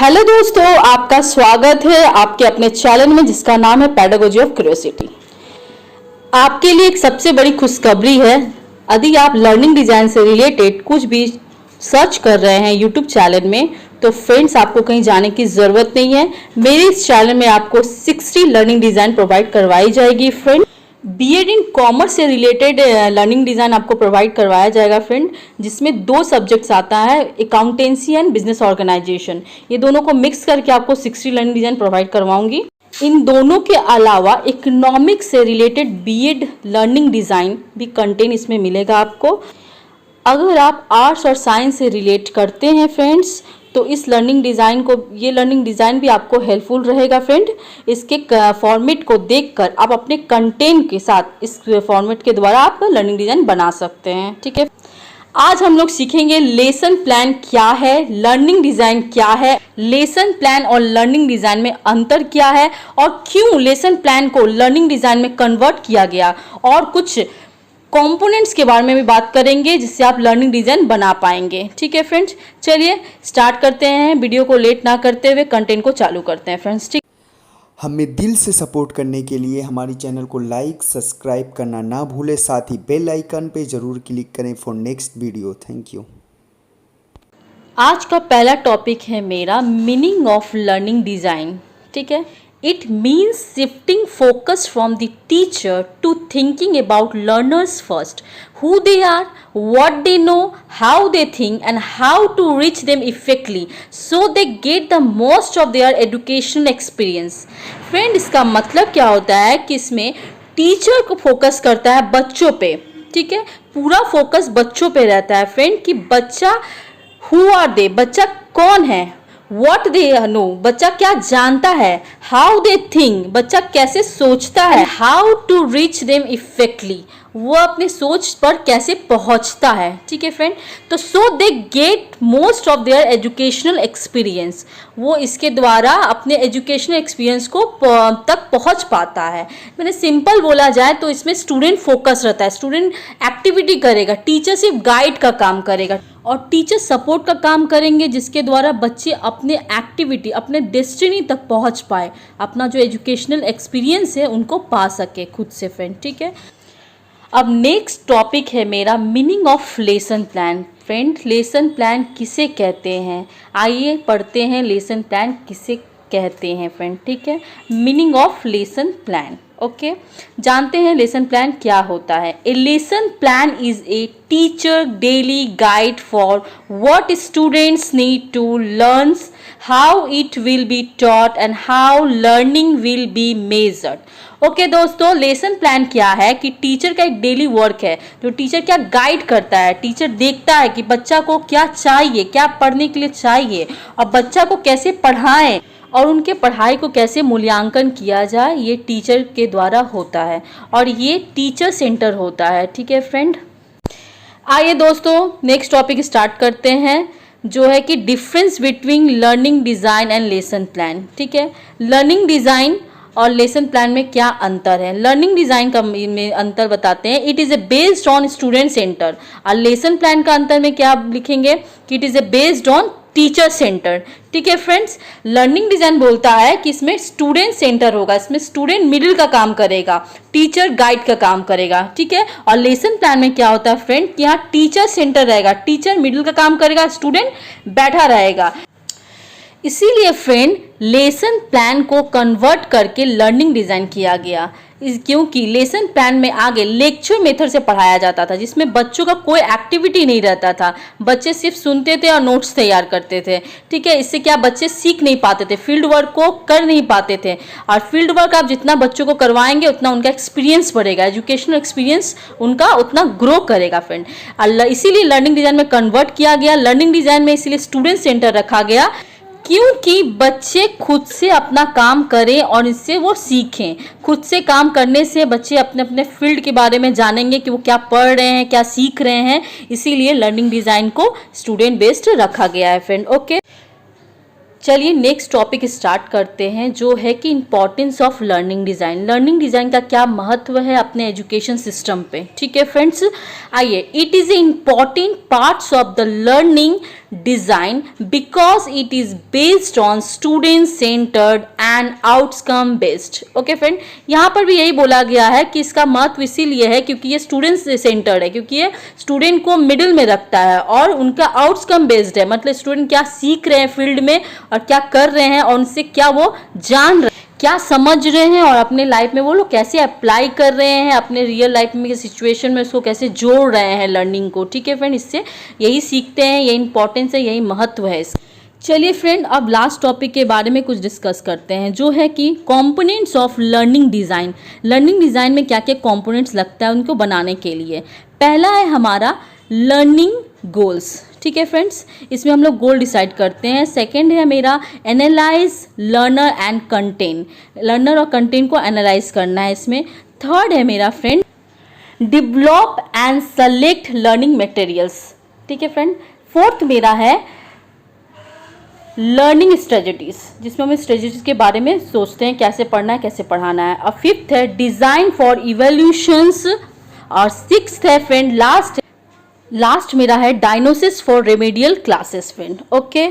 Hello दोस्तों, आपका स्वागत है आपके अपने चैनल में जिसका नाम है पेडागोजी ऑफ क्यूरियोसिटी। आपके लिए एक सबसे बड़ी खुशखबरी है। यदि आप लर्निंग डिजाइन से रिलेटेड कुछ भी सर्च कर रहे हैं यूट्यूब चैनल में, तो फ्रेंड्स आपको कहीं जाने की ज़रूरत नहीं है। मेरे इस चैनल में आपको 60 लर्निंग डिज़ाइन प्रोवाइड करवाई जाएगी फ्रेंड। बीएड इन कॉमर्स से रिलेटेड लर्निंग डिज़ाइन आपको प्रोवाइड करवाया जाएगा फ्रेंड, जिसमें 2 सब्जेक्ट्स आता है, अकाउंटेंसी एंड बिजनेस ऑर्गेनाइजेशन। ये दोनों को मिक्स करके आपको 60 लर्निंग डिज़ाइन प्रोवाइड करवाऊंगी। इन दोनों के अलावा इकोनॉमिक्स से रिलेटेड बीएड लर्निंग डिज़ाइन भी कंटेंट इसमें मिलेगा आपको। अगर आप आर्ट्स और साइंस से रिलेट करते हैं फ्रेंड्स, तो इस लर्निंग डिज़ाइन को, ये लर्निंग डिज़ाइन भी आपको हेल्पफुल रहेगा फ्रेंड। इसके फॉर्मेट को देखकर आप अपने कंटेंट के साथ इस फॉर्मेट के द्वारा आप लर्निंग डिज़ाइन बना सकते हैं। ठीक है, आज हम लोग सीखेंगे लेसन प्लान क्या है, लर्निंग डिज़ाइन क्या है, लेसन प्लान और लर्निंग डिज़ाइन में अंतर क्या है और क्यों लेसन प्लान को लर्निंग डिज़ाइन में कन्वर्ट किया गया, और कुछ कंपोनेंट्स के बारे में भी बात करेंगे जिससे आप लर्निंग डिज़ाइन बना पाएंगे। ठीक है फ्रेंड्स, चलिए स्टार्ट करते हैं। वीडियो को लेट ना करते हुए कंटेंट को चालू करते हैं फ्रेंड्स। ठीक, हमें दिल से सपोर्ट करने के लिए हमारी चैनल को लाइक सब्सक्राइब करना ना भूलें, साथ ही बेल आइकन पे ज़रूर क्लिक करें for next video. Thank you. आज का पहला टॉपिक है मेरा मीनिंग ऑफ लर्निंग डिज़ाइन। ठीक है, It means shifting focus from the teacher to thinking about learners first, who they are, what they know, how they think, and how to reach them effectively so they get the most of their educational experience. Friend, इसका मतलब क्या होता है कि इसमें teacher को focus करता है बच्चों पे। ठीक है, पूरा फोकस बच्चों पे रहता है फ्रेंड, कि बच्चा who are they, बच्चा कौन है, What they know, बच्चा क्या जानता है, How they think, बच्चा कैसे सोचता है, How to reach them effectively, वो अपने सोच पर कैसे पहुंचता है। ठीक है फ्रेंड, तो so they get most of their educational experience, वो इसके द्वारा अपने एजुकेशनल एक्सपीरियंस को तक पहुंच पाता है। मैंने सिंपल बोला जाए तो इसमें स्टूडेंट फोकस रहता है, स्टूडेंट एक्टिविटी करेगा, टीचर सिर्फ गाइड का काम करेगा और टीचर सपोर्ट का काम करेंगे, जिसके द्वारा बच्चे अपने एक्टिविटी, अपने डेस्टिनी तक पहुंच पाए, अपना जो एजुकेशनल एक्सपीरियंस है उनको पा सके खुद से फ्रेंड। ठीक है, अब नेक्स्ट टॉपिक है मेरा meaning of lesson plan. Friend, lesson plan किसे कहते हैं, आइए पढ़ते हैं लेसन प्लान किसे कहते हैं फ्रेंड। ठीक है, meaning of lesson plan. Okay, जानते हैं लेसन प्लान क्या होता है। A lesson plan is a teacher daily guide for what students need to learn, how it will be taught and how learning will be measured. Okay दोस्तों, lesson plan क्या है कि teacher का एक daily work है, जो teacher क्या guide करता है। टीचर देखता है कि बच्चा को क्या चाहिए, क्या पढ़ने के लिए चाहिए, और बच्चा को कैसे पढ़ाएं और उनके पढ़ाई को कैसे मूल्यांकन किया जाए, ये टीचर के द्वारा होता है और ये टीचर सेंटर होता है। ठीक है फ्रेंड, आइए दोस्तों नेक्स्ट टॉपिक स्टार्ट करते हैं, जो है कि difference between learning design and lesson plan. ठीक है, लर्निंग डिज़ाइन और लेसन प्लान में क्या अंतर है। लर्निंग डिज़ाइन का में अंतर बताते हैं, it is a based on student centre, और लेसन प्लान का अंतर में क्या लिखेंगे कि it is a based on teacher centre. ठीक है फ्रेंड्स, लर्निंग डिज़ाइन बोलता है कि इसमें स्टूडेंट सेंटर होगा, इसमें स्टूडेंट मिडिल का काम करेगा, टीचर गाइड का काम करेगा। ठीक है, और लेसन प्लान में क्या होता है फ्रेंड कि यहाँ टीचर सेंटर रहेगा, टीचर मिडिल का काम करेगा, स्टूडेंट बैठा रहेगा। इसीलिए फ्रेंड लेसन प्लान को कन्वर्ट करके लर्निंग डिज़ाइन किया गया, क्योंकि लेसन प्लान में आगे लेक्चर मेथड से पढ़ाया जाता था, जिसमें बच्चों का कोई एक्टिविटी नहीं रहता था, बच्चे सिर्फ सुनते थे और नोट्स तैयार करते थे। ठीक है, इससे क्या बच्चे सीख नहीं पाते थे, फील्ड वर्क को कर नहीं पाते थे, और फील्ड वर्क आप जितना बच्चों को करवाएंगे उतना उनका एक्सपीरियंस बढ़ेगा, एजुकेशनल एक्सपीरियंस उनका उतना ग्रो करेगा फ्रेंड। इसीलिए लर्निंग डिज़ाइन में कन्वर्ट किया गया। लर्निंग डिज़ाइन में इसीलिए स्टूडेंट सेंटर रखा गया, क्योंकि बच्चे खुद से अपना काम करें और इससे वो सीखें। खुद से काम करने से बच्चे अपने अपने फील्ड के बारे में जानेंगे कि वो क्या पढ़ रहे हैं, क्या सीख रहे हैं। इसीलिए लर्निंग डिज़ाइन को स्टूडेंट बेस्ड रखा गया है फ्रेंड। ओके, चलिए नेक्स्ट टॉपिक स्टार्ट करते हैं, जो है कि importance of learning design. Learning design का क्या महत्व है अपने एजुकेशन सिस्टम पे। ठीक है फ्रेंड्स, आइए, it is a important parts of the learning design because it is based on student centered and outcome based. Okay friend, यहाँ पर भी यही बोला गया है कि इसका महत्व इसीलिए है क्योंकि ये स्टूडेंट सेंटर्ड है, क्योंकि ये स्टूडेंट को मिडिल में रखता है और उनका आउटकम बेस्ड है, मतलब स्टूडेंट क्या सीख रहे हैं फील्ड में और क्या कर रहे हैं और उनसे क्या वो जान रहे हैं, क्या समझ रहे हैं और अपने लाइफ में वो लोग कैसे अप्लाई कर रहे हैं, अपने रियल लाइफ में सिचुएशन में उसको कैसे जोड़ रहे हैं लर्निंग को. ठीक है फ्रेंड, इससे यही सीखते हैं, यही इंपॉर्टेंस है, यही महत्व है इसका. चलिए फ्रेंड, अब लास्ट टॉपिक के बारे में कुछ डिस्कस करते हैं, जो है कि components of learning design. Learning design में क्या क्या कंपोनेंट्स लगता है उनको बनाने के लिए. पहला है हमारा लर्निंग गोल्स. ठीक है फ्रेंड्स, इसमें हम लोग गोल डिसाइड करते हैं. सेकंड है मेरा analyse learner and content. Learner और कंटेंट को एनालाइज करना है इसमें. थर्ड है मेरा friend develop and select learning materials. ठीक है फ्रेंड. फोर्थ मेरा है लर्निंग स्ट्रेटजीज, जिसमें हम स्ट्रेटजीज के बारे में सोचते हैं कैसे पढ़ना है, कैसे पढ़ाना है. और फिफ्थ है डिज़ाइन फॉर इवोल्यूशंस. और सिक्स्थ है फ्रेंड लास्ट मेरा है diagnosis for remedial classes friend. Okay,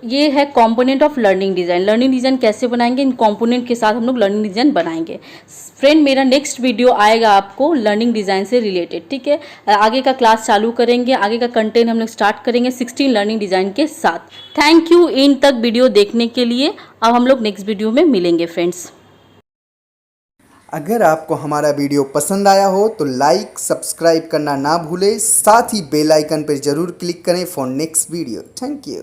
ये है component of learning design. Learning design कैसे बनाएंगे, इन कंपोनेंट के साथ हम लोग लर्निंग डिज़ाइन बनाएंगे. फ्रेंड, मेरा नेक्स्ट वीडियो आएगा आपको लर्निंग डिज़ाइन से रिलेटेड. ठीक है, आगे का क्लास चालू करेंगे, आगे का कंटेंट हम लोग स्टार्ट करेंगे 16 लर्निंग डिज़ाइन के साथ. थैंक यू इन तक वीडियो देखने के लिए. अब हम लोग नेक्स्ट वीडियो में मिलेंगे फ्रेंड्स. अगर आपको हमारा वीडियो पसंद आया हो तो लाइक सब्सक्राइब करना ना भूलें, साथ ही बेल आइकन पर जरूर क्लिक करें for next video. Thank you.